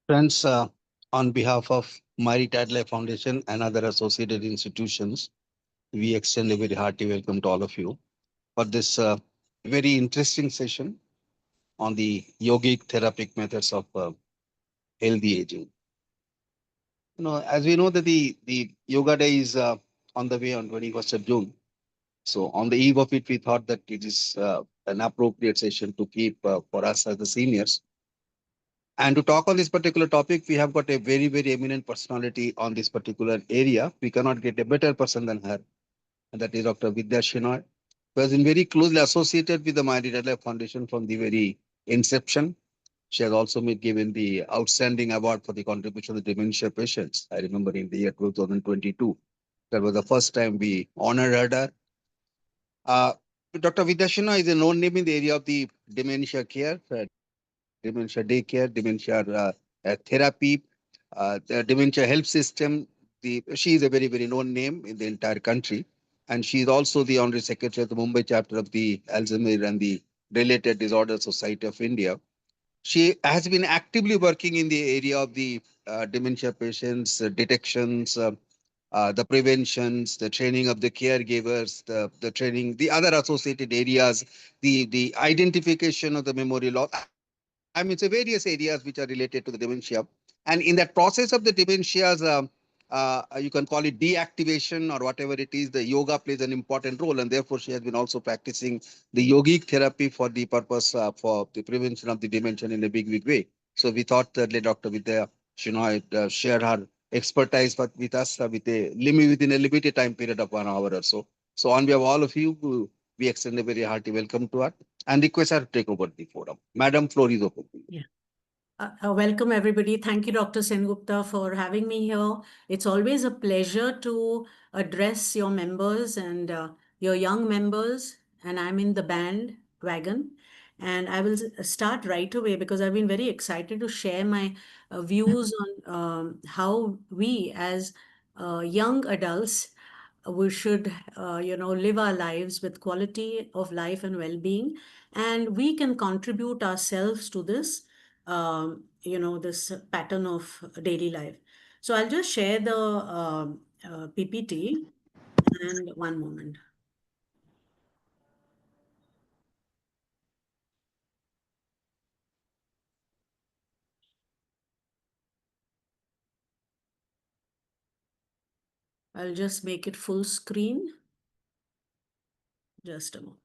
Friends, on behalf of Mary Tadley Foundation and other associated institutions, we extend a very hearty welcome to all of you for this very interesting session on the yogic therapeutic methods of healthy aging. As we know that the Yoga Day is on the way on 21st of June. So on the eve of it, we thought that it is an appropriate session to keep for us as the seniors. And to talk on this particular topic, we have got a very, very eminent personality on this particular area. We cannot get a better person than her, and that is Dr. Vidya Shenoy, who has been very closely associated with the Mighty Red Life Foundation from the very inception. She has also been given the outstanding award for the contribution to dementia patients. I remember in the year 2022, that was the first time we honored her. Uh, Dr. Vidya Shenoy is a known name in the area of the dementia care, dementia daycare, dementia therapy, the dementia health system. She is a very, very known name in the entire country. And she is also the Honorary Secretary of the Mumbai chapter of the Alzheimer and the Related Disorder Society of India. She has been actively working in the area of the dementia patients, detections, the preventions, the training of the caregivers, the training, the other associated areas, the identification of the memory loss. I mean, it's a various areas which are related to the dementia. And in that process of the dementias, you can call it deactivation or whatever it is, the yoga plays an important role. And therefore, she has been also practicing the yogic therapy for the purpose for the prevention of the dementia in a big, big way. So we thought that let Dr. Vidya Shenoy share her expertise with us within a limited time period of 1 hour or so. So on behalf of all of you, we extend a very hearty welcome to her and request her to take over the forum. Madam, floor is open. Yeah. Welcome, everybody. Thank you, Dr. Sengupta, for having me here. It's always a pleasure to address your members and your young members. And I'm in the band wagon. And I will start right away because I've been very excited to share my views on how we, as young adults, we should live our lives with quality of life and well-being, and we can contribute ourselves to this this pattern of daily life. So I'll just share the PPT, and one moment. I'll just make it full screen. Just a moment.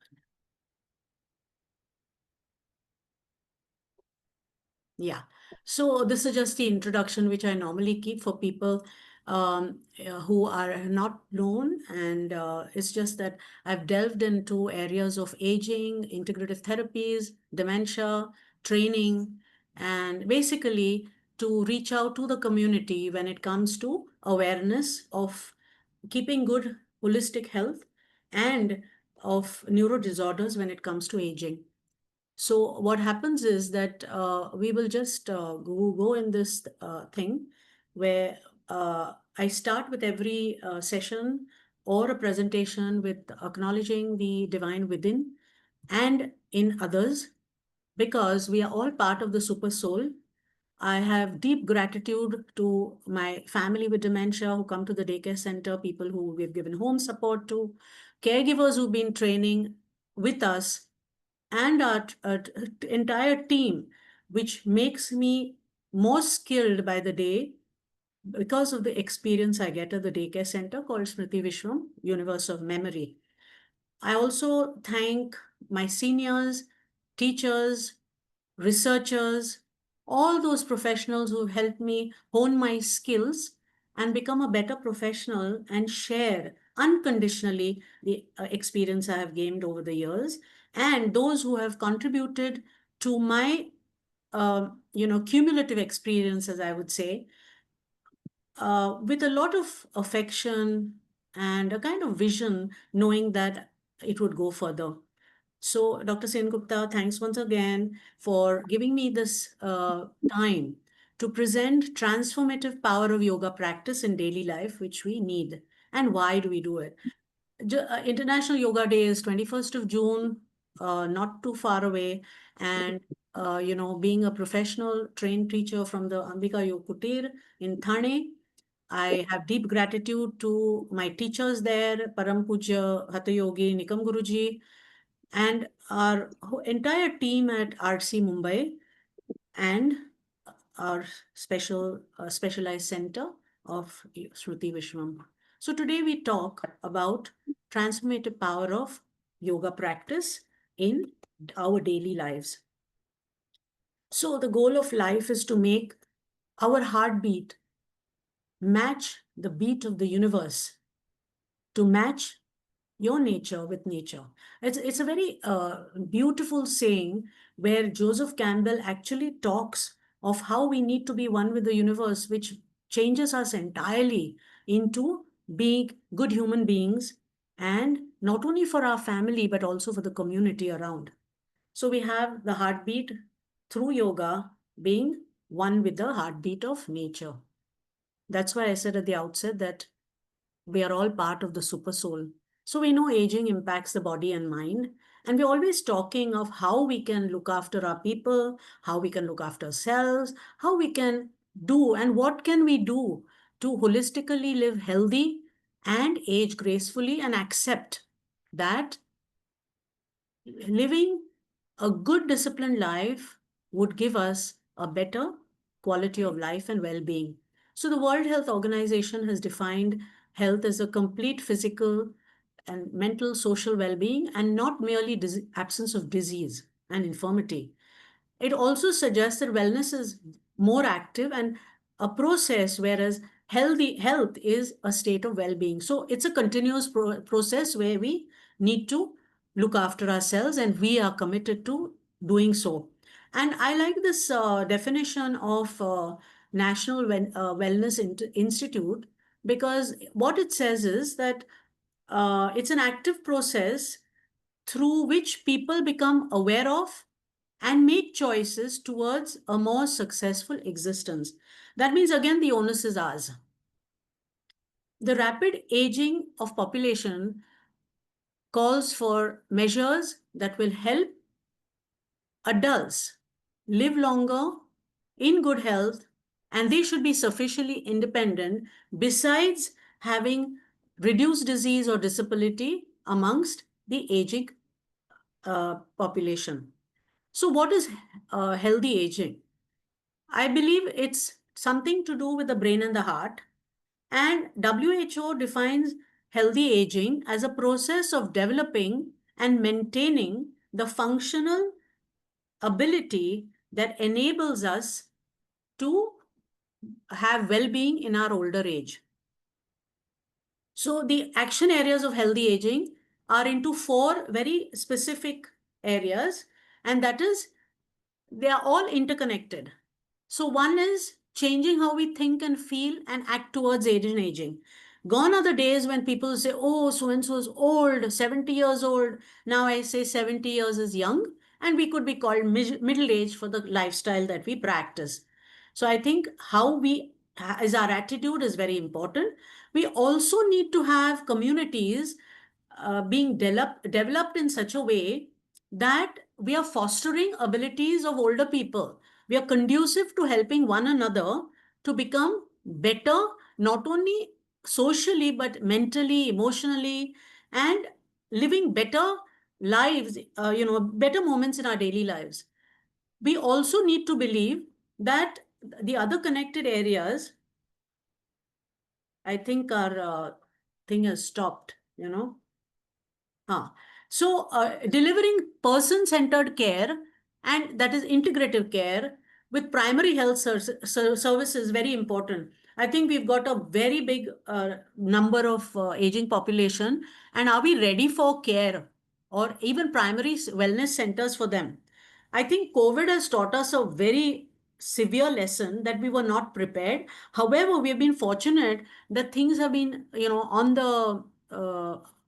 Yeah. So this is just the introduction which I normally keep for people who are not known. And it's just that I've delved into areas of aging, integrative therapies, dementia, training, and basically to reach out to the community when it comes to awareness of keeping good holistic health and of neuro disorders when it comes to aging. So what happens is that we will just go in this thing where I start with every session or a presentation with acknowledging the divine within and in others, because we are all part of the super soul. I have deep gratitude to my family with dementia who come to the daycare center, people who we've given home support to, caregivers who've been training with us, and our entire team, which makes me more skilled by the day because of the experience I get at the daycare center called Smriti Vishwam, Universe of Memory. I also thank my seniors, teachers, researchers, all those professionals who helped me hone my skills and become a better professional and share unconditionally the experience I have gained over the years, and those who have contributed to my cumulative experience, as I would say, with a lot of affection and a kind of vision, knowing that it would go further. So, Dr. Sen Gupta, thanks once again for giving me this time to present transformative power of yoga practice in daily life, which we need. And why do we do it? International Yoga Day is 21st of June. not too far away. And, being a professional trained teacher from the Ambika Yog Kutir in Thane, I have deep gratitude to my teachers there, Param Puja Hatha Yogi Nikam Guruji, and our entire team at RC Mumbai, and our specialized center of Shruti Vishwam. So today we talk about transformative power of yoga practice in our daily lives. So the goal of life is to make our heartbeat match the beat of the universe, to match your nature with nature. It's a very beautiful saying where Joseph Campbell actually talks of how we need to be one with the universe, which changes us entirely into being good human beings, and not only for our family but also for the community around. So we have the heartbeat through yoga being one with the heartbeat of nature. That's why I said at the outset that we are all part of the super soul. So we know aging impacts the body and mind. And we're always talking of how we can look after our people, how we can look after ourselves, how we can do and what can we do to holistically live healthy and age gracefully, and accept that living a good disciplined life would give us a better quality of life and well-being. So the World Health Organization has defined health as a complete physical and mental social well-being, and not merely absence of disease and infirmity. It also suggests that wellness is more active and a process, whereas healthy health is a state of well-being. So it's a continuous process where we need to look after ourselves, and we are committed to doing so. And I like this definition of National Wellness Institute, because what it says is that it's an active process through which people become aware of and make choices towards a more successful existence. That means, again, the onus is ours. The rapid aging of population calls for measures that will help adults live longer in good health, and they should be sufficiently independent, besides having reduced disease or disability amongst the aging population. So, what is healthy aging? I believe it's something to do with the brain and the heart. And WHO defines healthy aging as a process of developing and maintaining the functional ability that enables us to have well being in our older age. So, the action areas of healthy aging are into four very specific areas, and that is, they are all interconnected. So one is changing how we think and feel and act towards age and aging. Gone are the days when people say, oh, so and so is old, 70 years old. Now I say 70 years is young, and we could be called middle age for the lifestyle that we practice. So I think how we, as our attitude is very important. We also need to have communities being developed in such a way that we are fostering abilities of older people. We are conducive to helping one another to become better, not only socially, but mentally, emotionally, and living better lives, better moments in our daily lives. We also need to believe that the other connected areas, I think our thing has stopped. Delivering person-centered care, and that is integrative care with primary health services, very important. I think we've got a very big number of aging population, and are we ready for care or even primary wellness centers for them? I think COVID has taught us a very severe lesson that we were not prepared. However, we have been fortunate that things have been, on the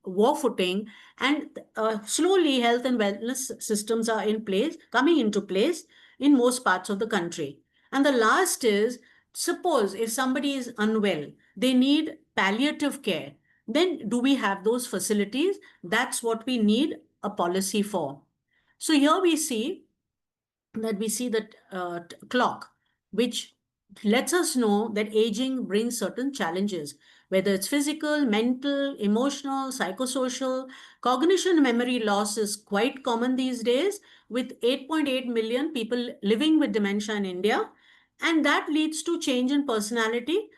war footing, and slowly health and wellness systems are in place, coming into place in most parts of the country. And the last is, suppose if somebody is unwell, they need palliative care, then do we have those facilities? That's what we need a policy for. So here we see that clock, which lets us know that aging brings certain challenges, whether it's physical, mental, emotional, psychosocial. Cognition memory loss is quite common these days, with 8.8 million people living with dementia in India. And that leads to change in personality.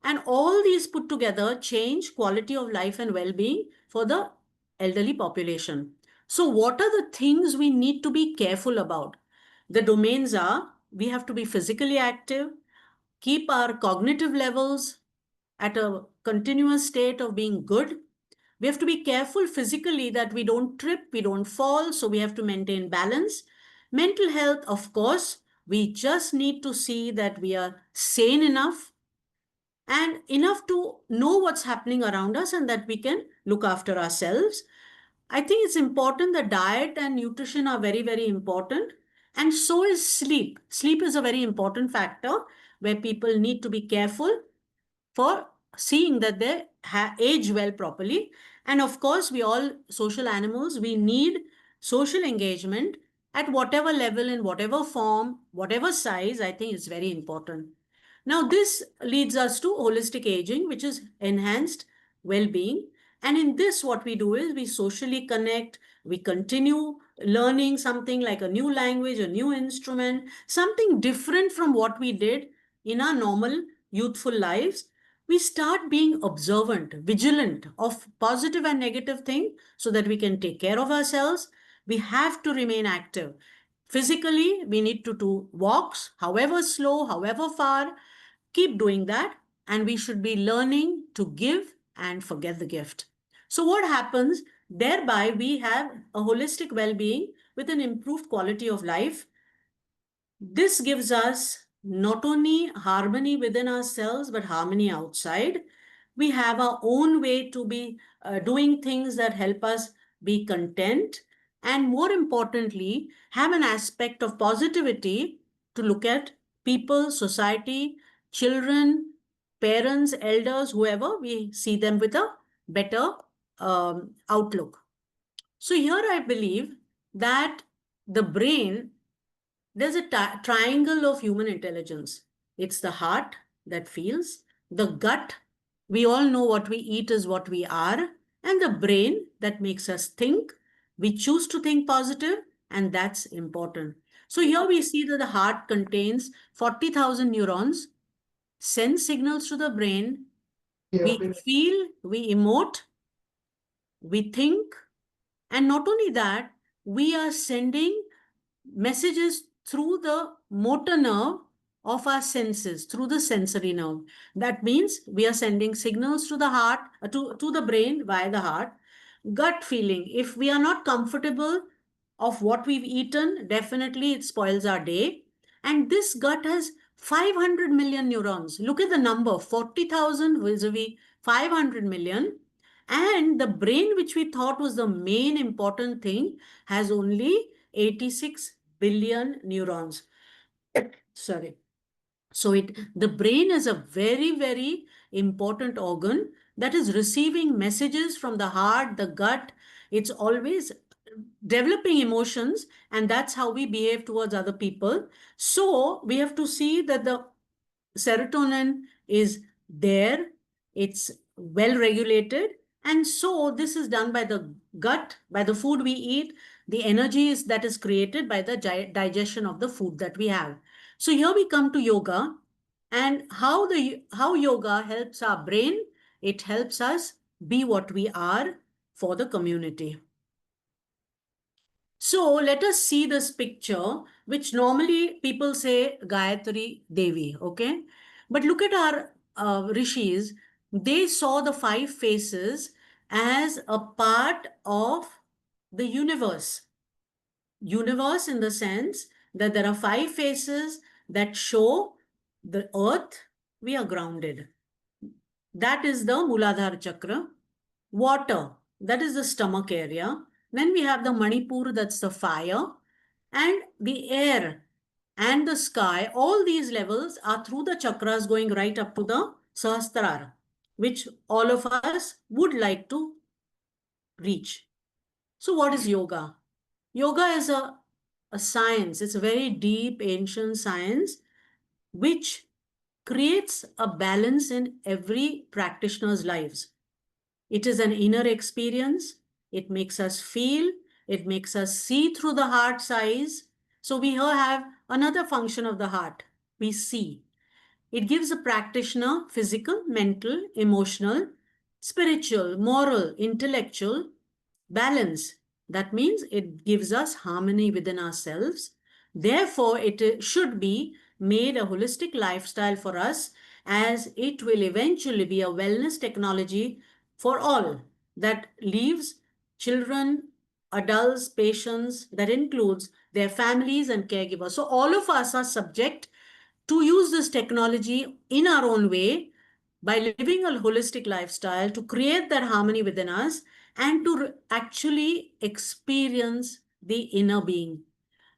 And all these put together change quality of life and well being for the elderly population. So, what are the things we need to be careful about? The domains are: we have to be physically active, keep our cognitive levels at a continuous state of being good. We have to be careful physically that we don't trip, we don't fall, so we have to maintain balance. Mental health, of course, we just need to see that we are sane enough and enough to know what's happening around us and that we can look after ourselves. I think it's important that diet and nutrition are very, very important. And so is sleep. Sleep is a very important factor where people need to be careful for seeing that they age well properly. And of course, we all social animals, we need social engagement at whatever level, in whatever form, whatever size. I think is very important. Now, this leads us to holistic aging, which is enhanced well being. And in this, what we do is we socially connect, we continue learning something like a new language, a new instrument, something different from what we did in our normal youthful lives. We start being observant, vigilant of positive and negative things so that we can take care of ourselves. We have to remain active. Physically, we need to do walks, however slow, however far. Keep doing that. And we should be learning to give and forget the gift. So, what happens? Thereby, we have a holistic well being with an improved quality of life. This gives us not only harmony within ourselves, but harmony outside. We have our own way to be doing things that help us be content, and more importantly, have an aspect of positivity to look at people, society, children, parents, elders, whoever, we see them with a better outlook. So, here I believe that the brain, there's a triangle of human intelligence. It's the heart that feels, the gut, we all know what we eat is what we are, and the brain that makes us think. We choose to think positive, and that's important. So here we see that the heart contains 40,000 neurons, send signals to the brain. We feel, we emote, we think, and not only that, we are sending messages through the motor nerve of our senses, through the sensory nerve. That means we are sending signals to the heart, to the brain via the heart. Gut feeling, if we are not comfortable of what we've eaten, definitely it spoils our day. And this gut has 500 million neurons. Look at the number, 40,000 vis-a-vis 500 million. And the brain, which we thought was the main important thing, has only 86 billion neurons. Sorry. So the brain is a very, very important organ that is receiving messages from the heart, the gut. It's always developing emotions, and that's how we behave towards other people. So we have to see that the serotonin is there, it's well regulated. And so this is done by the gut, by the food we eat. The energy is that is created by the digestion of the food that we have. So here we come to yoga, and how yoga helps our brain. It helps us be what we are for the community. So let us see this picture, which normally people say Gayatri Devi, okay? But look at our rishis. They saw the five faces as a part of the universe. Universe in the sense that there are five faces that show the earth, we are grounded. That is the Muladhara Chakra. Water, that is the stomach area. Then we have the Manipur, that's the fire. And the air and the sky, all these levels are through the chakras going right up to the Sahasrara, which all of us would like to reach. So, what is yoga? Yoga is a science, it's a very deep, ancient science which creates a balance in every practitioner's lives. It is an inner experience. It makes us feel, it makes us see through the heart's eyes. So we here have another function of the heart. We see. It gives a practitioner physical, mental, emotional, spiritual, moral, intellectual balance. That means it gives us harmony within ourselves. Therefore, it should be made a holistic lifestyle for us, as it will eventually be a wellness technology for all that leaves children, adults, patients, that includes their families and caregivers. So, all of us are subject to use this technology in our own way by living a holistic lifestyle to create that harmony within us and to actually experience the inner being.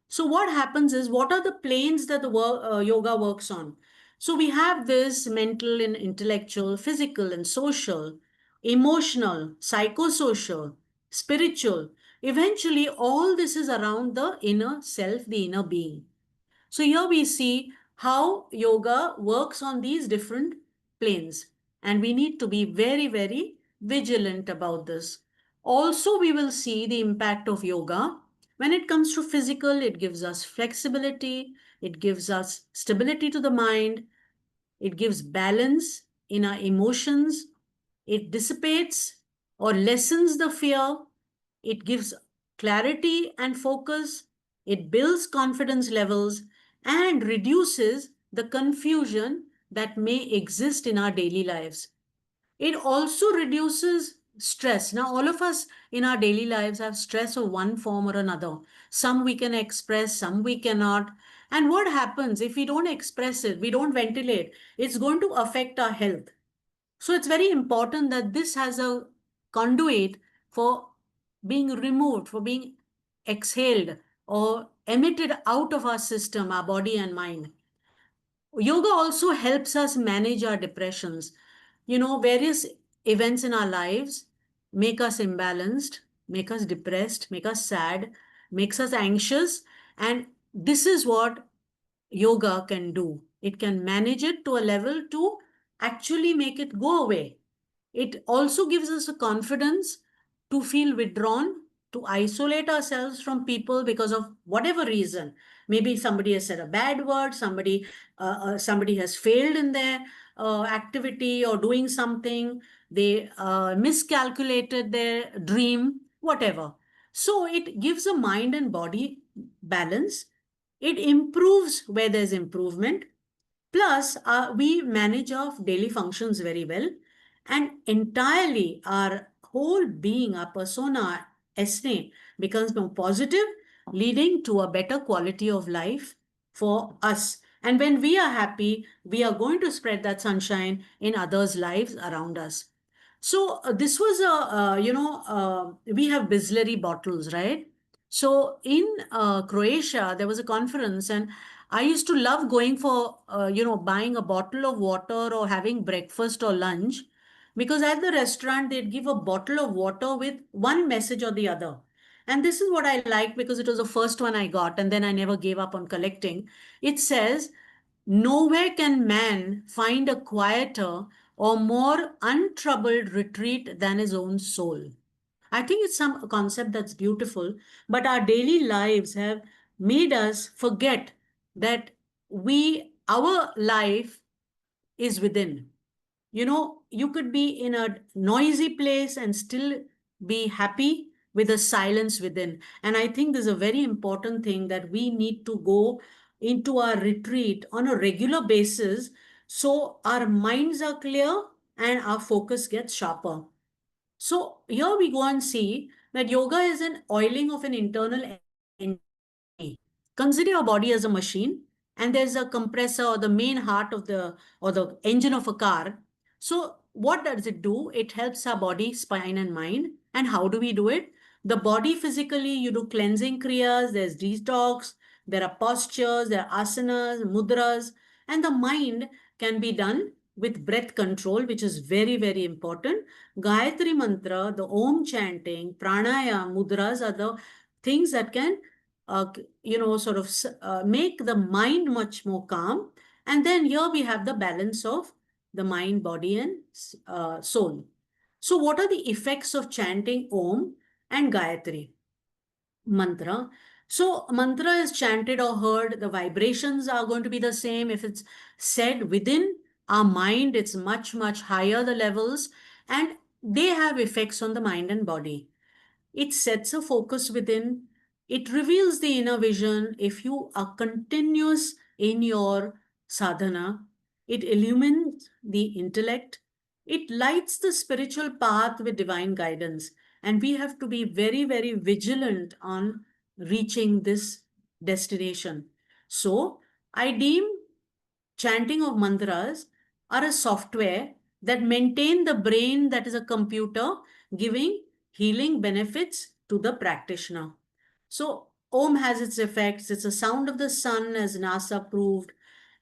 So, what happens is, what are the planes that the yoga works on? So, we have this mental and intellectual, physical and social, emotional, psychosocial, spiritual. Eventually, all this is around the inner self, the inner being. So here we see how yoga works on these different planes, and we need to be very, very vigilant about this. Also, we will see the impact of yoga. When it comes to physical, it gives us flexibility, it gives us stability to the mind, it gives balance in our emotions, it dissipates or lessens the fear, it gives clarity and focus, it builds confidence levels, and reduces the confusion that may exist in our daily lives. It also reduces stress. Now, all of us in our daily lives have stress of one form or another. Some we can express, some we cannot. And what happens if we don't express it, we don't ventilate? It's going to affect our health. So it's very important that this has a conduit for being removed, for being exhaled or emitted out of our system, our body and mind. Yoga also helps us manage our depressions. Various events in our lives make us imbalanced, make us depressed, make us sad, makes us anxious. And this is what yoga can do. It can manage it to a level to actually make it go away. It also gives us a confidence to feel withdrawn, to isolate ourselves from people because of whatever reason. Maybe somebody has said a bad word, somebody has failed in their activity or doing something, they miscalculated their dream, whatever. So it gives a mind and body balance. It improves where there's improvement. Plus, we manage our daily functions very well, and entirely our whole being, our persona, essence, becomes more positive, leading to a better quality of life for us. And when we are happy, we are going to spread that sunshine in others' lives around us. So this was we have Bisleri bottles, right? So in Croatia, there was a conference, and I used to love going for, buying a bottle of water or having breakfast or lunch, because at the restaurant, they'd give a bottle of water with one message or the other. And this is what I liked because it was the first one I got, and then I never gave up on collecting. It says, nowhere can man find a quieter or more untroubled retreat than his own soul. I think it's some concept that's beautiful, but our daily lives have made us forget that our life is within. You could be in a noisy place and still be happy with the silence within. And I think there's a very important thing that we need to go into our retreat on a regular basis so our minds are clear and our focus gets sharper. So here we go and see that yoga is an oiling of an internal engine. Consider your body as a machine, and there's a compressor or the main heart of the engine of a car. So what does it do? It helps our body, spine, and mind. And how do we do it? The body physically, you do cleansing kriyas, there's detox, there are postures, there are asanas, mudras, and the mind can be done with breath control, which is very, very important. Gayatri mantra, the Om chanting, pranayam, mudras are the things that can, sort of make the mind much more calm. And then here we have the balance of the mind, body, and soul. So, what are the effects of chanting Om and Gayatri mantra? So, mantra is chanted or heard, the vibrations are going to be the same. If it's said within our mind, it's much, much higher the levels, and they have effects on the mind and body. It sets a focus within, it reveals the inner vision. If you are continuous in your sadhana, it illumines the intellect, it lights the spiritual path with divine guidance. And we have to be very, very vigilant on reaching this destination. So, I deem chanting of mantras are a software that maintain the brain that is a computer, giving healing benefits to the practitioner. So Om has its effects. It's a sound of the sun, as NASA proved.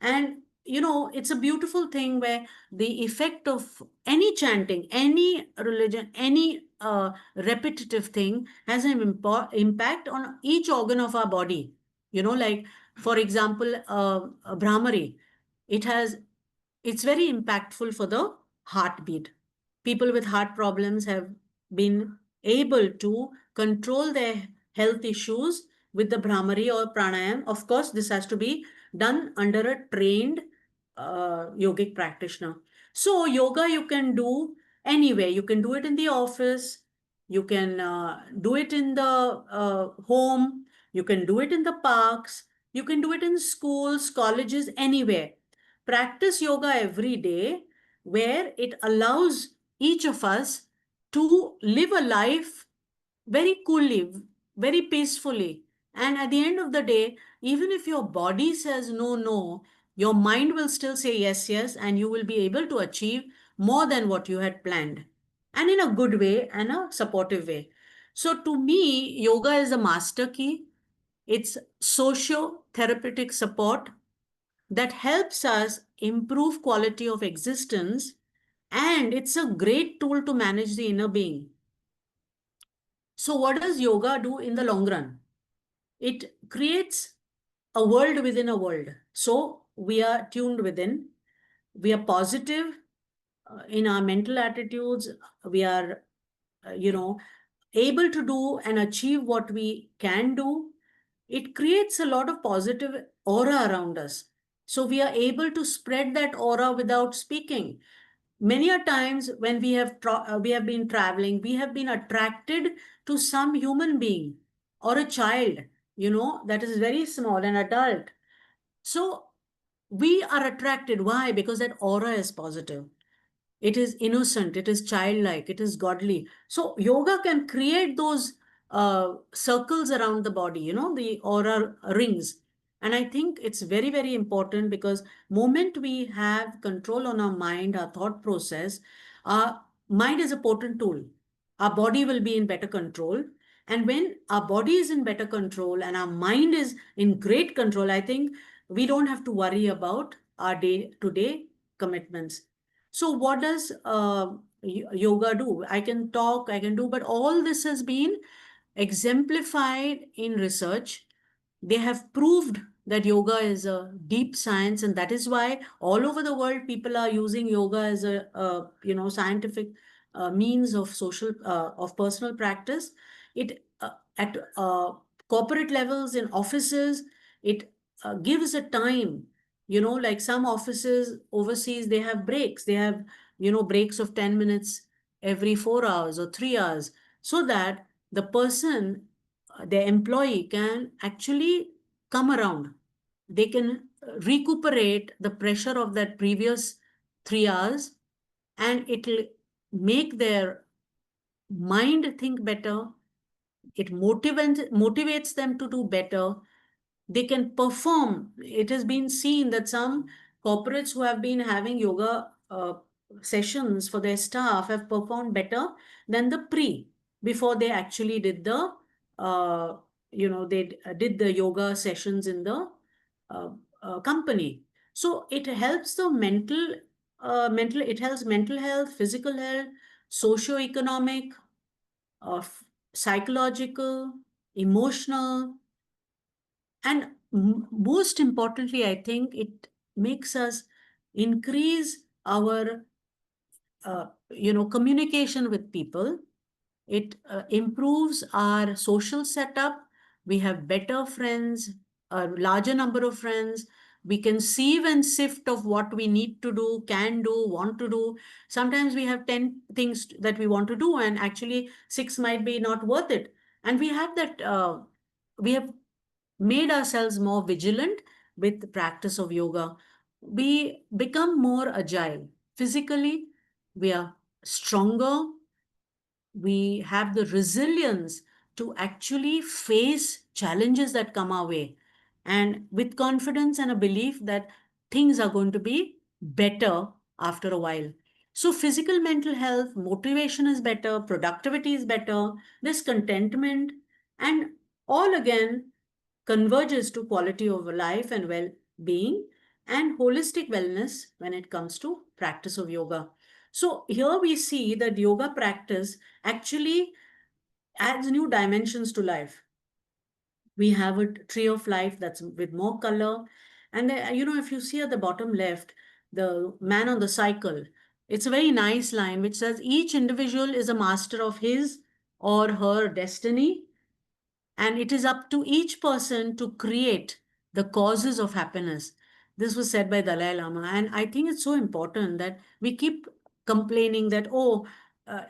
And it's a beautiful thing where the effect of any chanting, any religion, any repetitive thing has an impact on each organ of our body. Like, for example, Brahmari, it has it's very impactful for the heartbeat. People with heart problems have been able to control their health issues with the Brahmari or pranayam. Of course, this has to be done under a trained yogic practitioner. So, yoga you can do anywhere. You can do it in the office, you can do it in the home, you can do it in the parks, you can do it in schools, colleges, anywhere. Practice yoga every day, where it allows each of us to live a life very coolly, very peacefully. And at the end of the day, even if your body says no, no, your mind will still say yes, yes, and you will be able to achieve more than what you had planned, and in a good way and a supportive way. So, to me, yoga is a master key. It's socio therapeutic support that helps us improve quality of existence, and it's a great tool to manage the inner being. So what does yoga do in the long run? It creates a world within a world. So we are tuned within, we are positive in our mental attitudes, we are you know able to do and achieve what we can do. It creates a lot of positive aura around us. So we are able to spread that aura without speaking. Many a times when we have been traveling, we have been attracted to some human being or a child, that is very small, an adult. So we are attracted. Why? Because that aura is positive, it is innocent, it is childlike, it is godly. So yoga can create those circles around the body, the aura rings. And I think it's very, very important, because moment we have control on our mind, our thought process, our mind is a potent tool. Our body will be in better control. And when our body is in better control and our mind is in great control, I think we don't have to worry about our day to day commitments. So what does yoga do? I can talk, I can do, but all this has been exemplified in research. They have proved that yoga is a deep science, and that is why all over the world people are using yoga as a scientific means of personal practice. It at corporate levels, in offices, it gives a time. Like some offices overseas, they have breaks. They have breaks of 10 minutes every 4 hours or 3 hours, so that the person, the employee, can actually come around. They can recuperate the pressure of that previous 3 hours, and it'll make their mind think better. It motivates them to do better. They can perform. It has been seen that some corporates who have been having yoga sessions for their staff have performed better than the before they actually did the did the yoga sessions in the uh, company. So it helps the it helps mental health, physical health, socio-economic, of psychological. emotional, and most importantly, I think it makes us increase our communication with people. It improves our social setup. We have better friends, a larger number of friends. We can sieve and sift of what we need to do, can do, want to do. Sometimes we have 10 things that we want to do, and actually, six might be not worth it. And we have that, we have made ourselves more vigilant with the practice of yoga. We become more agile. Physically, we are stronger, we have the resilience to actually face challenges that come our way, and with confidence and a belief that things are going to be better after a while. So physical, mental health, motivation is better, productivity is better, there's contentment, and all again converges to quality of life and well-being and holistic wellness when it comes to practice of yoga. So here we see that yoga practice actually adds new dimensions to life. We have a tree of life that's with more color. And if you see at the bottom left, the man on the cycle, it's a very nice line which says each individual is a master of his or her destiny, and it is up to each person to create the causes of happiness. This was said by Dalai Lama. And I think it's so important that we keep complaining that, oh,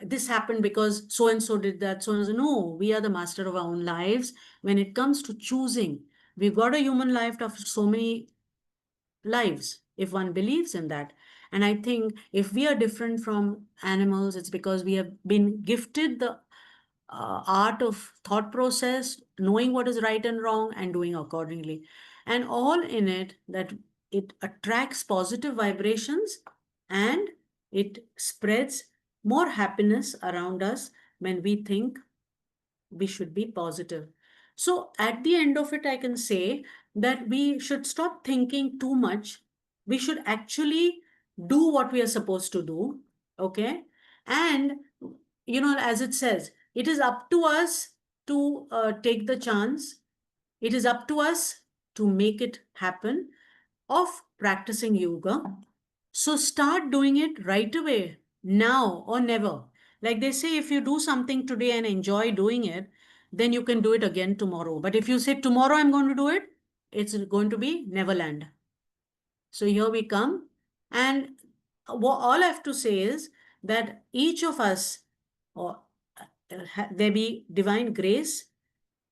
this happened because so and so did that. So and so. No, we are the master of our own lives. When it comes to choosing, we've got a human life of so many lives, if one believes in that. And I think if we are different from animals, it's because we have been gifted the art of thought process, knowing what is right and wrong, and doing accordingly. And all in it that it attracts positive vibrations, and it spreads more happiness around us when we think we should be positive. So at the end of it, I can say that we should stop thinking too much. We should actually do what we are supposed to do. Okay. And, as it says, it is up to us to take the chance. It is up to us to make it happen of practicing yoga. So start doing it right away, now or never. Like they say, if you do something today and enjoy doing it, then you can do it again tomorrow. But if you say, tomorrow I'm going to do it, it's going to be Neverland. So here we come. And what all I have to say is that each of us, or there be divine grace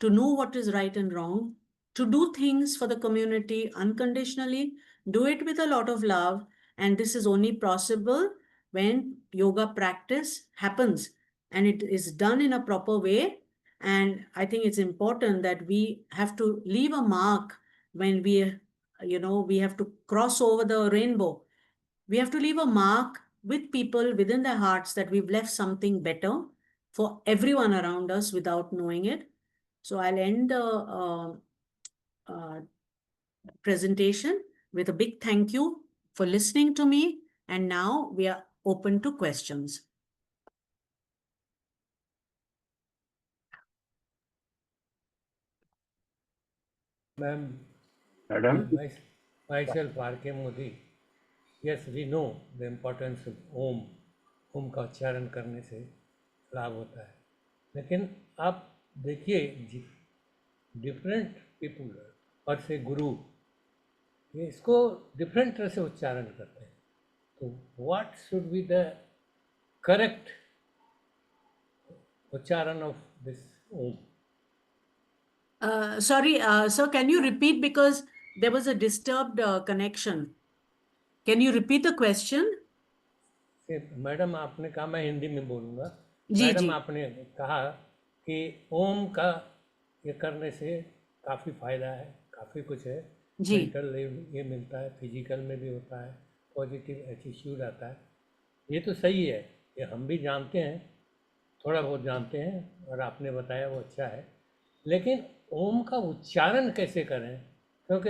to know what is right and wrong, to do things for the community unconditionally, do it with a lot of love. And this is only possible when yoga practice happens and it is done in a proper way. And I think it's important that we have to leave a mark when we have to cross over the rainbow. We have to leave a mark with people within their hearts that we've left something better for everyone around us without knowing it. So I'll end the uh, presentation with a big thank you for listening to me. And now we are open to questions. Ma'am, Madam. myself, R.K. Modi. Yes, we know the importance of ओम. ओम का उच्चारण करने से लाभ होता है, लेकिन आप देखिए डिफरेंट पीपुल और से गुरु ये इसको डिफरेंट तरह से उच्चारण करते हैं. तो what should be the correct उच्चारण of this Om? Sorry, sir, can you repeat because there was a disturbed connection? Can you repeat the question? Madam आपने कहा, मैं हिंदी में बोलूँगा. जी मैडम जी आपने कहा कि ओम का ये करने से काफ़ी फ़ायदा है, काफ़ी कुछ है. जी मेंटल ये मिलता है, फिजिकल में भी होता है, पॉजिटिव एटीट्यूड आता है. ये तो सही है, ये हम भी जानते हैं, थोड़ा बहुत जानते हैं, और आपने बताया वो अच्छा है. लेकिन ओम का उच्चारण कैसे करें? क्योंकि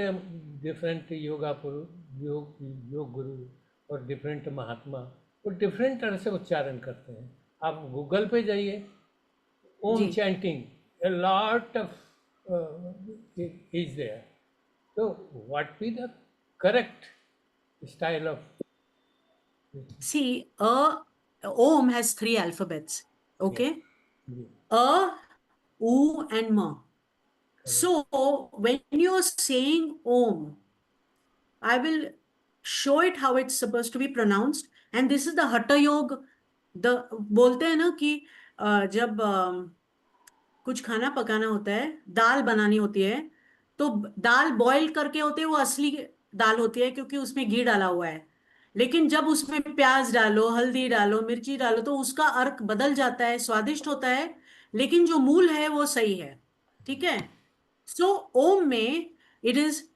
डिफरेंट योग गुरु और डिफरेंट महात्मा वो डिफरेंट तरह से उच्चारण करते हैं. आप गूगल पे जाइए, ओम जी chanting a lot of is there. So what be the correct style of See, Om has three alphabets. yes, Okay? yes, A, U, and Ma. correct. So when you're saying Om, I will show it how it's supposed to be pronounced. And this is the Hatha Yoga. The बोलते हैं ना कि जब कुछ खाना पकाना होता है, दाल बनानी होती है, तो दाल बॉईल करके होते है, वो असली दाल होती है क्योंकि उसमें घी डाला हुआ है। लेकिन जब उसमें प्याज डालो, हल्दी डालो, मिर्ची डालो, तो उसका अर्क बदल जाता है, स्वादिष्ट होता है, लेकिन जो मूल है वो सही है। ठीक है? सो ओम में इट इज,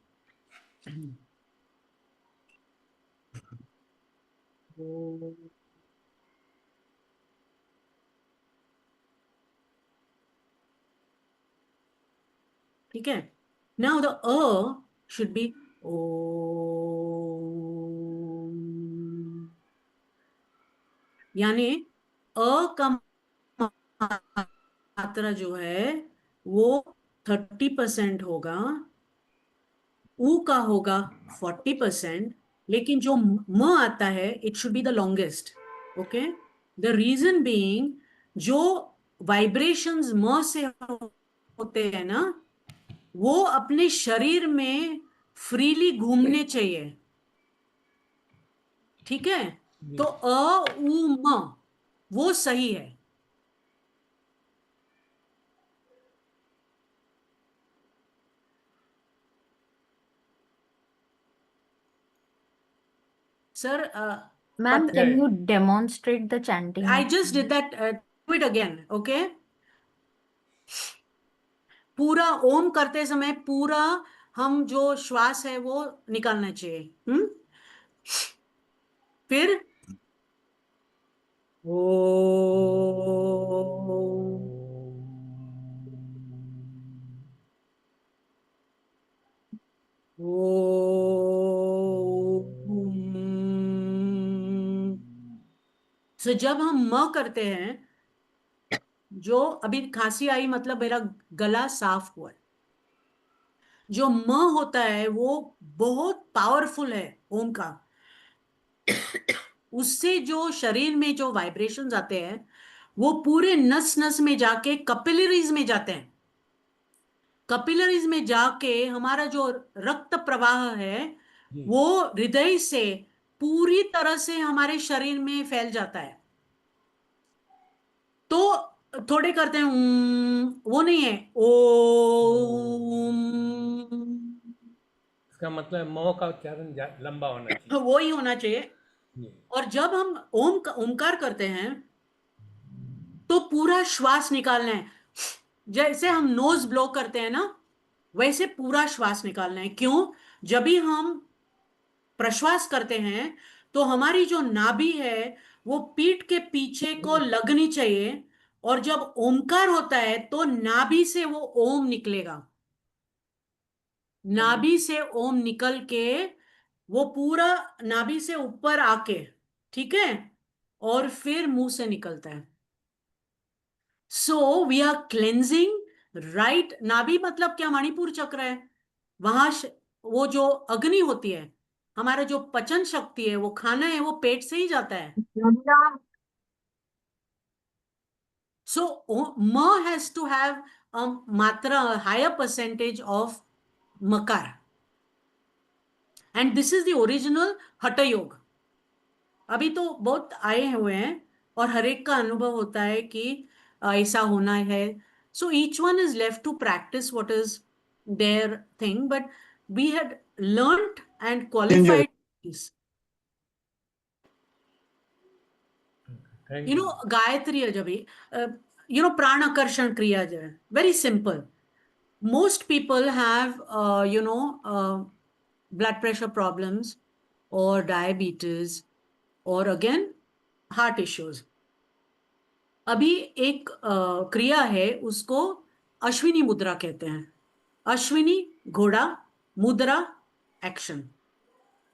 ठीक है? नाउ द शुड बी ओम, यानी का मात्रा जो है वो 30% होगा, ऊ का होगा 40%, लेकिन जो म आता है it should be the longest. Okay? The reason being, जो वाइब्रेशंस म से होते हैं ना, वो अपने शरीर में फ्रीली घूमने चाहिए। ठीक है? तो Yes. उ म वो सही है। Sir Ma'am, Yeah, can yeah. you demonstrate the chanting I just actually? Did that, do it again. Okay? पूरा ओम करते समय पूरा हम जो श्वास है वो निकालना चाहिए। फिर ओ, सो जब हम म करते हैं, जो अभी खांसी आई मतलब मेरा गला साफ हुआ है, जो म होता है वो बहुत पावरफुल है ओम का। उससे जो शरीर में जो वाइब्रेशंस आते हैं वो पूरे नस नस में जाके कैपिलरीज में जाते हैं। कैपिलरीज में जाके हमारा जो रक्त प्रवाह है Yes. वो हृदय से पूरी तरह से हमारे शरीर में फैल जाता है। तो थोड़े करते हैं वो नहीं है ओम, इसका मतलब है मौ का उच्चारण लंबा होना चाहिए। वो ही होना चाहिए। Yes. और जब हम ओम का ओमकार करते हैं तो पूरा श्वास निकालना है। जैसे हम नोज ब्लो करते हैं ना, वैसे पूरा श्वास निकालना है। क्यों? जब भी हम प्रश्वास करते हैं तो हमारी जो नाभि है वो पीठ के पीछे को लगनी चाहिए, और जब ओमकार होता है तो नाभि से वो ओम निकलेगा। नाभि से ओम निकल के वो पूरा नाभि से ऊपर आके, ठीक है, और फिर मुंह से निकलता है। So we are cleansing right. नाभि मतलब क्या? मणिपुर चक्र है। वहां वो जो अग्नि होती है, हमारा जो पचन शक्ति है, वो खाना है, वो पेट से ही जाता है। सो म हैज टू हैव मात्रा हायर परसेंटेज ऑफ मकार, and this is the original हठ योग। अभी तो बहुत आए हुए हैं और हर एक का अनुभव होता है कि ऐसा होना है। So each one is left to practice what is there thing, but we had learned and Enjoy. Qualified this. Thank you you. No Gayatri है जब, यू नो प्राण आकर्षण क्रिया जो है, very simple. Most people have you know blood pressure problems और diabetes और again heart issues. अभी एक क्रिया है, उसको अश्विनी मुद्रा कहते हैं। अश्विनी घोड़ा, मुद्रा एक्शन।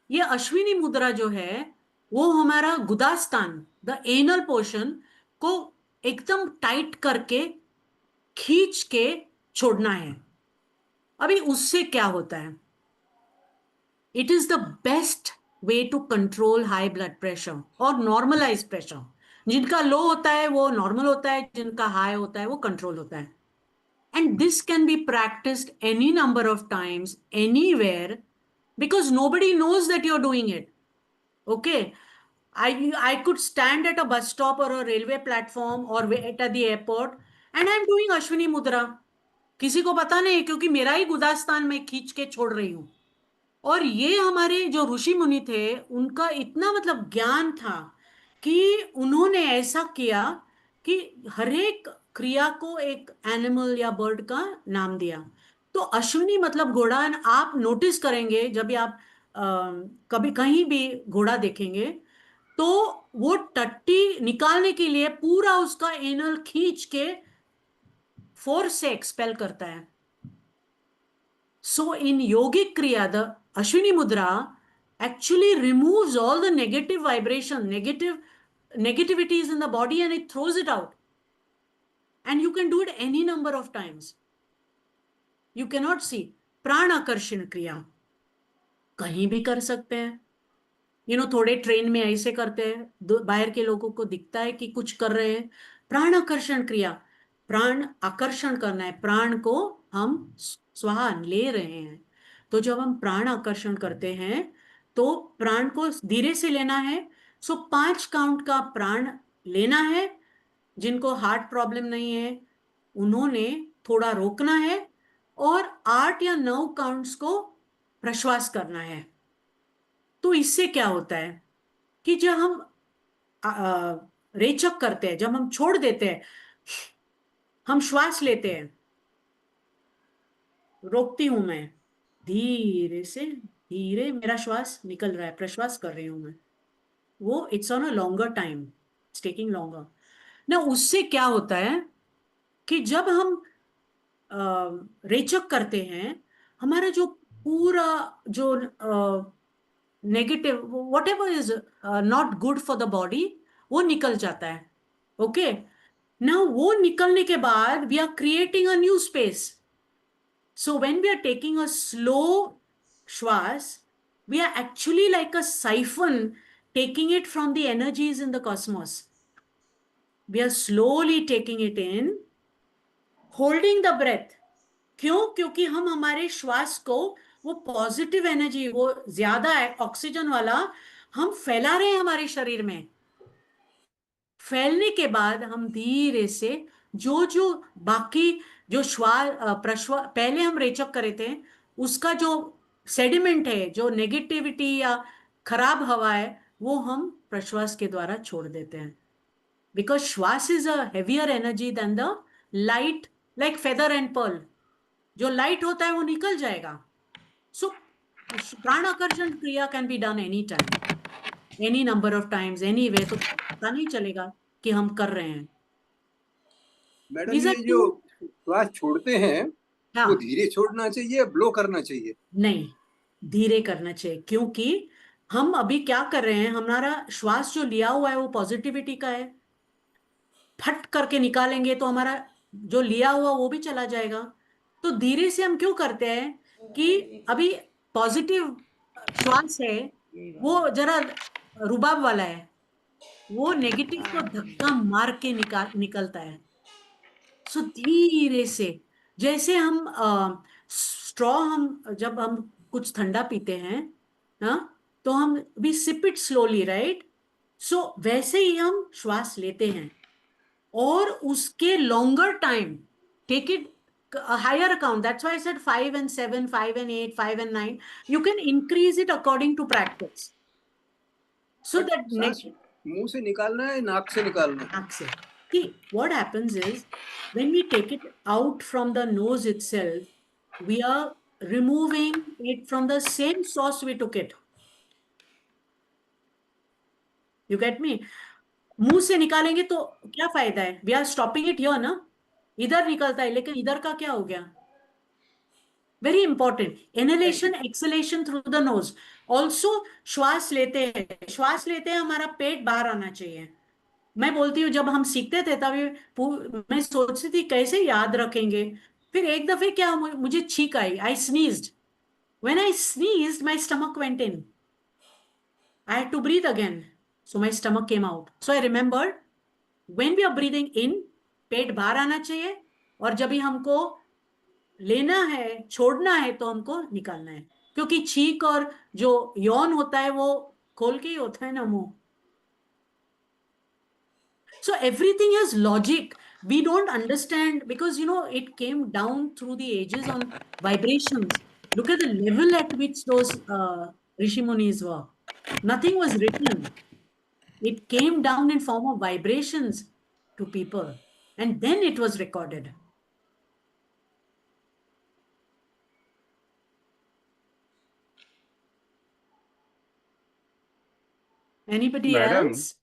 ये अश्विनी मुद्रा जो है वो हमारा गुदास्तान, द एनल पोर्शन को एकदम टाइट करके खींच के छोड़ना है। अभी उससे क्या होता है? It is the best way to control high blood pressure और नॉर्मलाइज प्रेशर। जिनका लो होता है वो नॉर्मल होता है, जिनका हाई होता है वो कंट्रोल होता है। And this can be practised any number of times anywhere, because nobody knows that you're doing it. Okay, I could stand at a bus stop or a railway platform or at the airport and I'm doing Ashwini मुद्रा। किसी को पता नहीं, क्योंकि मेरा ही गुदास्तान मैं खींच के छोड़ रही हूं। और ये हमारे जो ऋषि मुनि थे, उनका इतना मतलब ज्ञान था कि उन्होंने ऐसा किया कि हर एक क्रिया को एक एनिमल या बर्ड का नाम दिया। तो अश्विनी मतलब घोड़ा। आप नोटिस करेंगे जब भी आप अ, कभी कहीं भी घोड़ा देखेंगे, तो वो टट्टी निकालने के लिए पूरा उसका एनल खींच के फोर्स से एक्सपेल करता है। So in yogic kriya, the Ashwini Mudra actually removes all the negative vibration, negativities in the body, and it throws it out. And you can do it any number of times. You cannot see. Pranakarshan kriya कहीं भी कर सकते हैं। थोड़े train में ऐसे करते हैं, बाहर के लोगों को दिखता है कि कुछ कर रहे हैं। प्राण आकर्षण क्रिया, प्राण आकर्षण करना है, प्राण को हम स्वाहा ले रहे हैं। तो जब हम प्राण आकर्षण करते हैं तो प्राण को धीरे से लेना है। सो 5 काउंट का प्राण लेना है। जिनको हार्ट प्रॉब्लम नहीं है उन्होंने थोड़ा रोकना है, और 8 या 9 काउंट्स को प्रश्वास करना है। तो इससे क्या होता है कि जब हम रेचक करते हैं, जब हम छोड़ देते हैं, हम श्वास लेते हैं, रोकती हूं मैं, धीरे से धीरे मेरा श्वास निकल रहा है, प्रश्वास कर रही हूं मैं, वो it's on a longer time, it's taking longer ना। उससे क्या होता है कि जब हम रेचक करते हैं, हमारा जो पूरा जो negative what ever is not good for the body, वो निकल जाता है। ओके, ना वो निकलने के बाद we are creating a new space. So when we are taking a slow श्वास, we are actually like a siphon taking it from the energies in the cosmos. We are slowly taking it in, holding the breath. क्यों? क्योंकि हम हमारे श्वास को वो positive energy, वो ज्यादा ऑक्सीजन वाला हम फैला रहे हैं हमारे शरीर में। फैलने के बाद हम धीरे से जो जो बाकी जो श्वास प्रश्वास पहले हम रेचक करे थे, उसका जो सेडिमेंट है, जो नेगेटिविटी या खराब हवा है, वो हम प्रश्वास के द्वारा छोड़ देते हैं। बिकॉज श्वास is a heavier energy than the light, like feather and pearl. जो लाइट होता है वो निकल जाएगा। सो प्राणाकर्षण क्रिया can be done any time, any number of times, any way. तो पता नहीं चलेगा कि हम कर रहे हैं। मैडम These ये are जो two, श्वास छोड़ते हैं वो हाँ, धीरे छोड़ना चाहिए या ब्लो करना चाहिए? नहीं, धीरे करना चाहिए। क्योंकि हम अभी क्या कर रहे हैं, हमारा श्वास जो लिया हुआ है वो पॉजिटिविटी का है। फट करके निकालेंगे तो हमारा जो लिया हुआ वो भी चला जाएगा। तो धीरे से हम क्यों करते हैं कि अभी पॉजिटिव श्वास है, वो जरा रुबाब वाला है, वो नेगेटिव को धक्का मार के निकलता है। सो धीरे से, जैसे हम स्ट्रॉ, हम जब हम कुछ ठंडा पीते हैं, हाँ, तो हम भी sip it slowly, right? So वैसे ही हम श्वास लेते हैं और उसके longer time take it higher account. That's why I said 5 and 7, 5 and 8, 5 and 9. You can increase it according to practice. So but that सांस मुंह से निकालना है नाक से निकालना है? accent. See, what happens is when we take it out from the nose itself, we are removing it from the same source we took it. You get me? मुंह से निकालेंगे तो क्या फायदा है? We are stopping it here ना, इधर निकलता है, लेकिन इधर का क्या हो गया? Very important, inhalation acceleration through the nose. Also श्वास लेते हैं, हमारा पेट बाहर आना चाहिए। मैं बोलती हूँ जब हम सीखते थे तभी मैं सोचती थी कैसे याद रखेंगे। फिर एक दफे क्या मुझे छींक आई, I sneezed. When I sneezed my stomach went in, I had to breathe again, so my stomach came out. So I remembered when we are breathing in, पेट बाहर आना चाहिए, और जब भी हमको लेना है, छोड़ना है, तो हमको निकालना है, क्योंकि छींक और जो यौन होता है वो खोल के ही होता है ना मुंह। So everything has logic. We don't understand because it came down through the ages on vibrations. Look at the level at which those Rishi Munis were. Nothing was written. It came down in form of vibrations to people, and then it was recorded. Anybody Madam, else?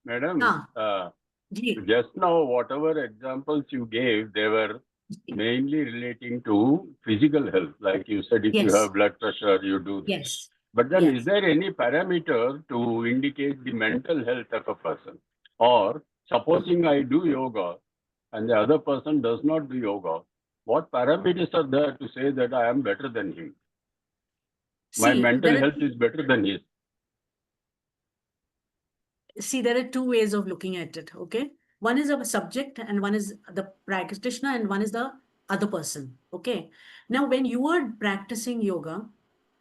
madam, Ah, ji, just now, whatever examples you gave, they were ji. mainly relating to physical health. Like you said, if you Yes, have blood pressure, you do this. yes, But then, is yes. there any parameter to indicate the mental health of a person? Or supposing I do yoga and the other person does not do yoga, what parameters are there to say that I am better than him? My See, mental health is better than his. there are two ways of looking at it. Okay, one is a subject and one is the practitioner and one is the other person. Okay, now when you are practicing yoga,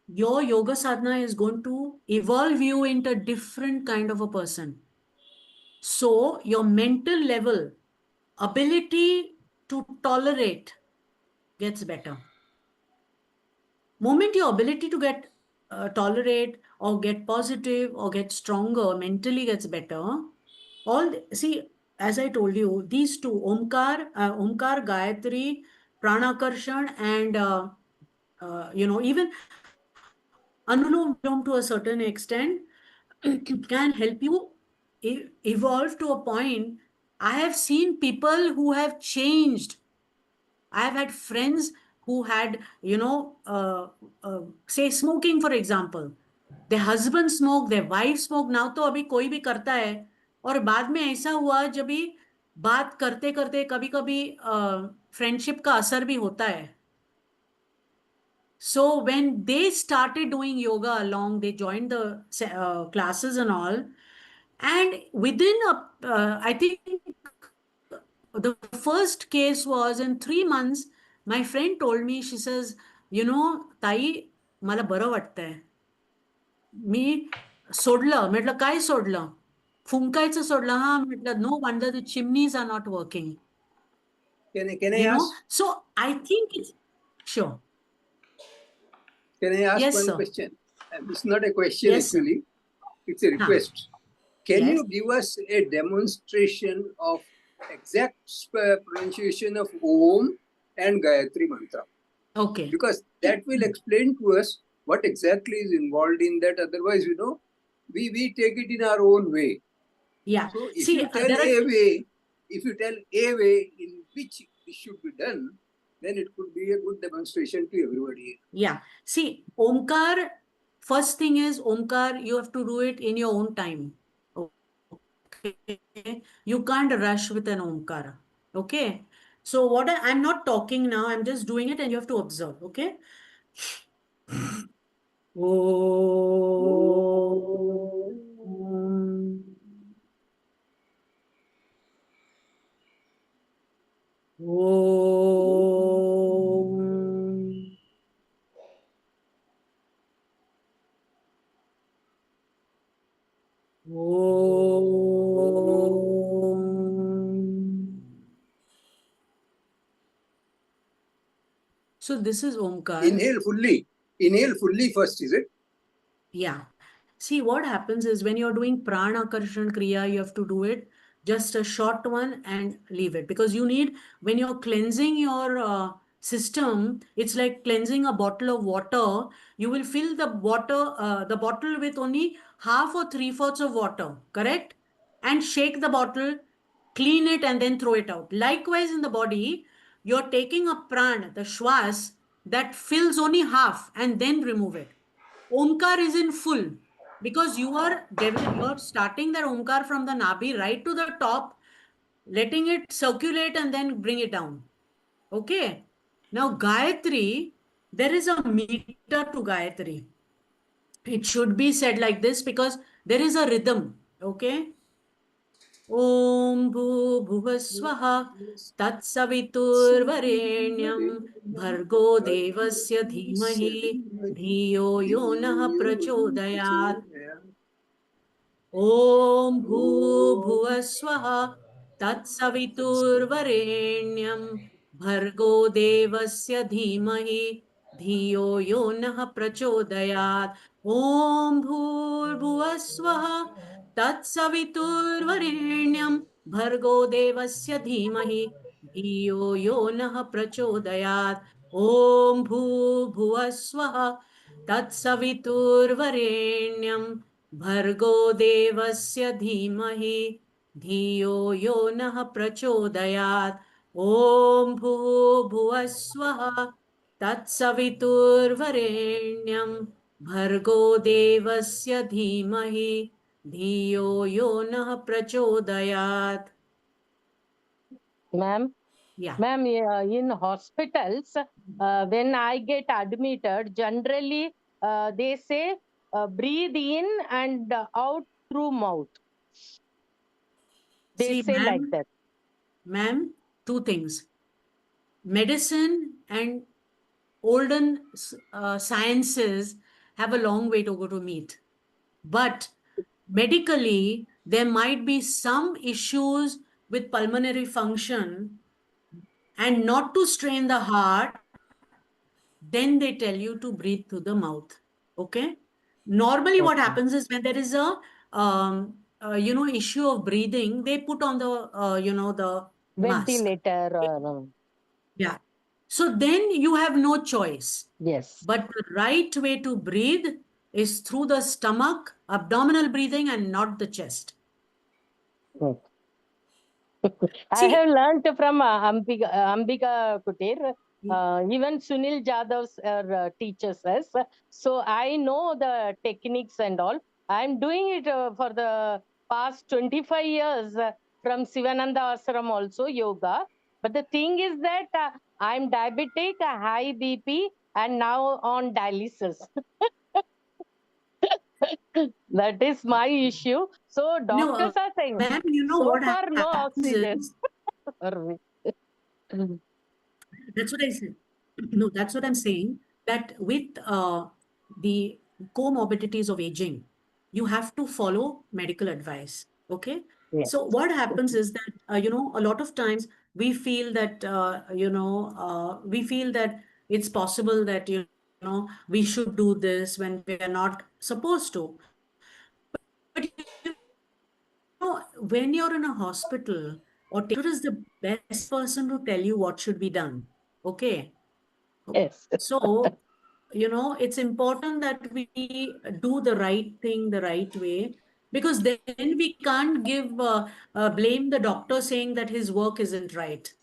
your yoga sadhana is going to evolve you into a different kind of a person. So your mental level, ability to tolerate, gets better. Moment your ability to get tolerate or get positive or get stronger mentally gets better, see, as I told you, these two, Omkar, Gayatri, Pranakarshan, and even Anulom Vilom to a certain extent can help you evolve to a point. I have seen people who have changed. I have had friends who had, say smoking, for example. Their husband smoked, their wife smoked. Now तो अभी कोई भी करता है, और बाद में ऐसा हुआ जब भी बात करते करते कभी कभी फ्रेंडशिप का असर भी होता है. So when they started doing yoga along, they joined the classes and all, and within I think the first case was in 3 months. My friend told me, she says, ताई मला बरं वाटतंय. मी सोडलं. म्हटलं काय सोडलं? फुंकायचं सोडलं. हा म्हटलं no wonder the chimneys are not working. Can I ask? So I think it's sure. Can I ask Yes, one sir. question? It's not a question Yes, sir. actually. It's a request. Can Yes. you give us a demonstration of exact pronunciation of Om and Gayatri mantra? Okay. Because that will explain to us what exactly is involved in that. Otherwise, we take it in our own way. Yeah. So if See, you tell a way in which it should be done, then it could be a good demonstration to everybody. Yeah. See, Omkar, first thing is Omkar, you have to do it in your own time. Okay. You can't rush with an Omkar. Okay. So I'm not talking now, I'm just doing it and you have to observe. Okay. Om. Om. Om. So this is Omkar. Inhale fully. Inhale fully first, is it? Yeah. See, what happens is when you're doing prana akarshan kriya, you have to do it just a short one and leave it, because you need, when you're cleansing your system, it's like cleansing a bottle of water. You will fill the bottle with only half or three-fourths of water, correct? And shake the bottle, clean it, and then throw it out. Likewise, in the body, you're taking a pran, the shwas, that fills only half and then remove it. Omkar is in full. because you're starting that Omkar from the Nabi right to the top, letting it circulate and then bring it down. Okay. Now Gayatri, there is a meter to Gayatri. It should be said like this because there is a rhythm. Okay. Om Bhu Bhuvaswaha Tatsaviturvarenyam Bhargo Devasya Dhimahi Dhiyo Yo Nah Prachodayat. ॐ भूर्भुवस्वः तत्सवितुर्वरेण्यं भर्गो देवस्य धीमहि धियो यो नः प्रचोदयात् ॐ भूर्भुवस्वः तत्सवितुर्वरेण्यं भर्गो देवस्य धीमहि धियो यो नः प्रचोदयात् ॐ भूर्भुवस्वः तत्सवितुर्वरेण्यं भर्गो देवस्य धीमहि धियो यो नः प्रचोदयात् ॐ भूर्भुवस्वः तत्सवितुर्वरेण्यं भर्गो देवस्य धीमहि धियो यो नः प्रचोदयात्. Ma'am, Yeah. ma'am, in hospitals, when I get admitted, generally they say breathe in and out through mouth. They See, say like that. Ma'am, two things. Medicine and olden sciences have a long way to go to meet. But medically, there might be some issues with pulmonary function, and not to strain the heart, then they tell you to breathe through the mouth. Okay. Normally, what Okay. happens is when there is a issue of breathing, they put on the the mask. Ventilator. Yeah. So then you have no choice. Yes. But the right way to breathe is through the stomach, abdominal breathing, and not the chest. Okay. I See, have learnt from Ambika Kutir. Even Sunil Jadhav teaches us. So I know the techniques and all. I'm doing it for the past 25 years from Sivananda Ashram also, yoga. But the thing is that I'm diabetic, high BP, and now on dialysis. That is my issue. So doctors are saying, ma'am, you know so what far no happens oxygen. is, that's what I said. No, that's what I'm saying. That with the comorbidities of aging, you have to follow medical advice. Okay. Yes. So what happens is that a lot of times we feel that it's possible that we should do this when we are not supposed to. But when you're in a hospital, or doctor is the best person to tell you what should be done. Okay. Yes. So, it's important that we do the right thing the right way, because then we can't give blame the doctor saying that his work isn't right.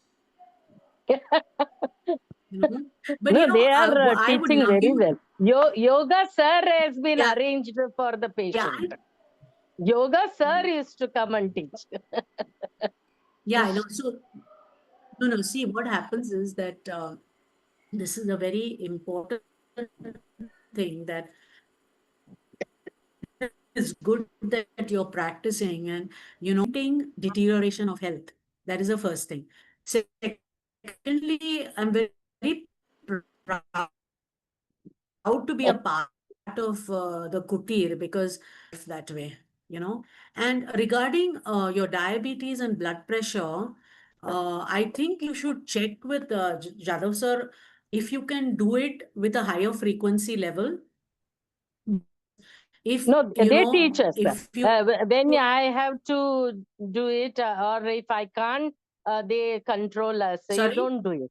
But No, they are I would teaching love very you. well. Yoga sir has been Yeah, arranged for the yeah, patient. Yoga sir used to come and teach. yeah. I know. So, no. See, what happens is that this is a very important thing, that is good that you're practicing and deterioration of health. That is the first thing. Secondly, I'm very proud to be a part of the Kutir, because that way, And regarding your diabetes and blood pressure, I think you should check with Jadhav sir if you can do it with a higher frequency level. If No, they teach us. if you When I have to do it, or if I can't, they control us. So you sorry, don't do it.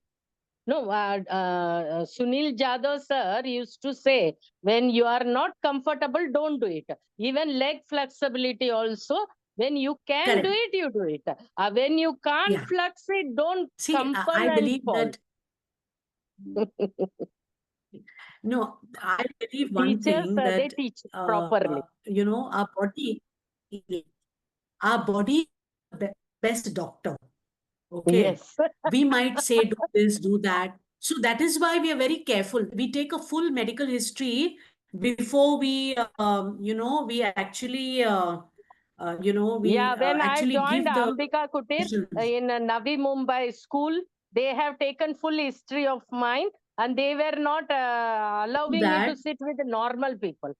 No, Sunil Jadhav sir used to say, when you are not comfortable, don't do it. Even leg flexibility also, when you can do correct. it, you do it. When you can't Yeah. flex it, don't See, compel I and believe fall. that No, I believe one Teachers, thing they that, teach properly. our body is the best doctor. Okay. Yes. We might say, do this, do that. So that is why we are very careful. We take a full medical history before we actually, Yeah, when I actually joined give the Ambika Kutir suggestions. in Navi Mumbai school, they have taken full history of mine and they were not allowing me to That, sit with the normal people.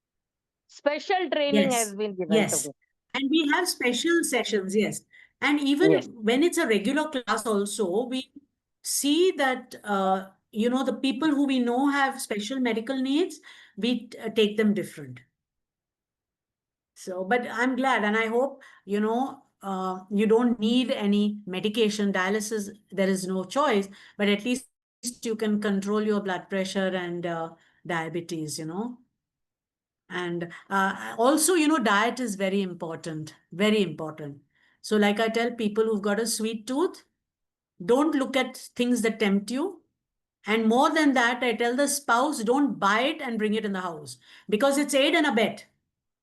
Special training has yes, been given to yes. me. And we have special sessions, yes. And even Yes. when it's a regular class also, we see that, the people who we know have special medical needs, we take them different. So, but I'm glad, and I hope, you don't need any medication, dialysis, there is no choice, but at least you can control your blood pressure and diabetes. And also, diet is very important, very important. So, like I tell people who've got a sweet tooth, don't look at things that tempt you. And more than that, I tell the spouse, don't buy it and bring it in the house because it's aid and abet.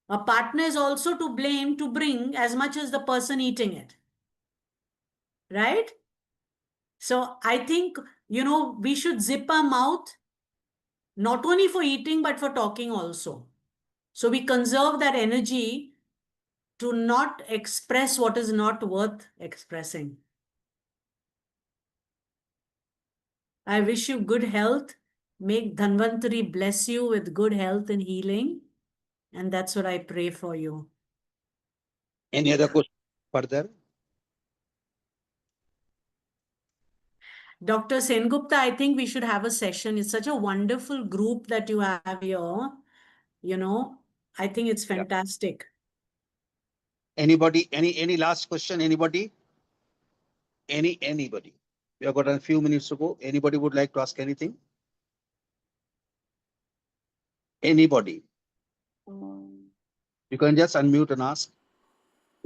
A partner is also to blame to bring as much as the person eating it, right? So I think, we should zip our mouth not only for eating but for talking also. So we conserve that energy to not express what is not worth expressing. I wish you good health. Make Dhanvantari bless you with good health and healing. And that's what I pray for you. Any other question further? Dr. Sengupta, I think we should have a session. It's such a wonderful group that you have here. You know, I think it's Yeah. fantastic. Anybody? Any last question? Anybody? Anybody? We have got a few minutes to go. Anybody would like to ask anything? Anybody? You can just unmute and ask.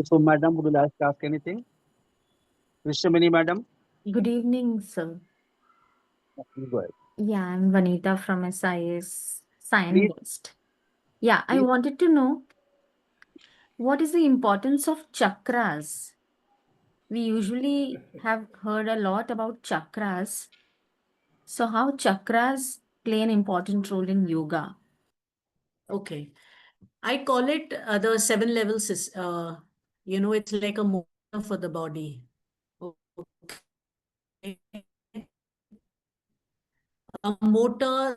So, madam, would you like to ask anything? Krishamani, madam? Good evening, sir. Please go ahead. Yeah, I'm Vanita from SIS Please, Science. Yeah, I please. wanted to know what is the importance of chakras? We usually have heard a lot about chakras. So, how chakras play an important role in yoga? Okay. I call it the seven levels. It's like a motor for the body. Okay. A motor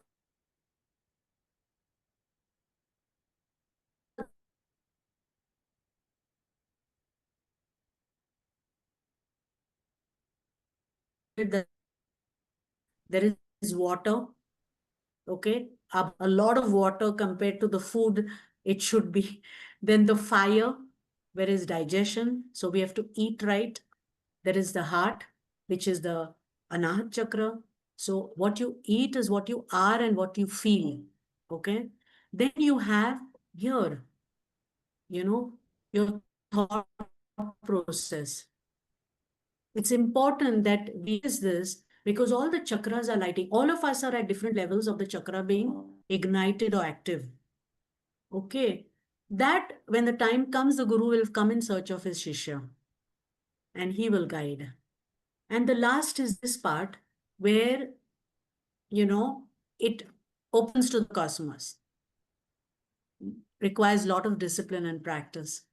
that there is water. Okay. A lot of water compared to the food it should be. Then the fire, where is digestion. So we have to eat right. There is the heart, which is the Anahat chakra. So what you eat is what you are and what you feel. Okay. Then you have here, your thought process. It's important that we use this because all the chakras are lighting. All of us are at different levels of the chakra being ignited or active. Okay. That when the time comes, the Guru will come in search of his Shishya and he will guide. And the last is this part where, it opens to the cosmos. Requires a lot of discipline and practice.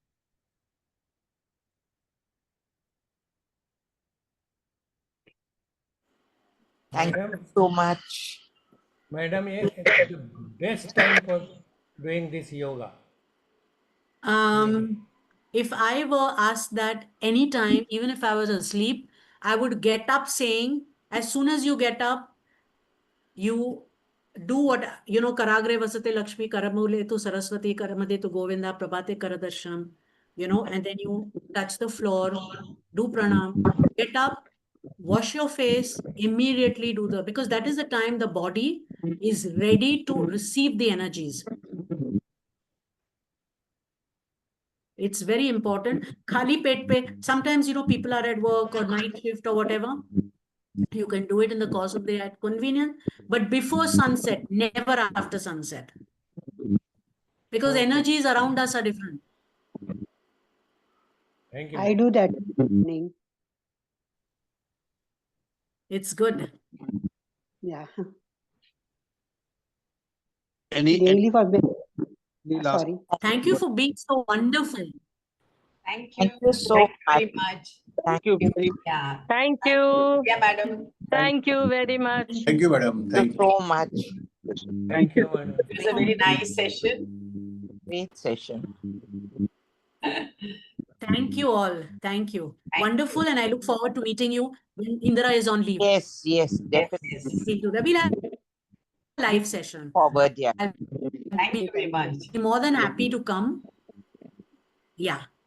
Thank you Madam, so much. madam, the best time for doing this yoga. If I were asked that anytime, even if I was asleep, I would get up saying, as soon as you get up, you do what, Karagre Vasate Lakshmi Karamule to Saraswati Karamade to Govinda Prabhate Karadarshanam, and then you touch the floor, do pranam, get up, wash your face, immediately do because that is the time the body is ready to receive the energies. It's very important. Khali pet pe, sometimes, people are at work or night shift or whatever. You can do it in the course of the day at convenience, but before sunset, never after sunset. Because Okay. energies around us are different. Thank you. I do that in the evening. It's good. Yeah. Any Daily for me. last? Sorry. Thank you for being so wonderful. Thank Thank you so Thank you much. very much. Thank you very Yeah. Thank you. Yeah, madam. Thank you very much. Thank you, madam. Thank you so much. Thank you, madam. It was a very nice session. Great session. Thank you all. Thank you. Thank Wonderful. And I look forward to meeting you when Indira is on leave. Yes, Yes, definitely. yes. We'll do that. We'll have a live session. Forward, yeah. I'll Thank be you very much. more than happy to come. Yeah.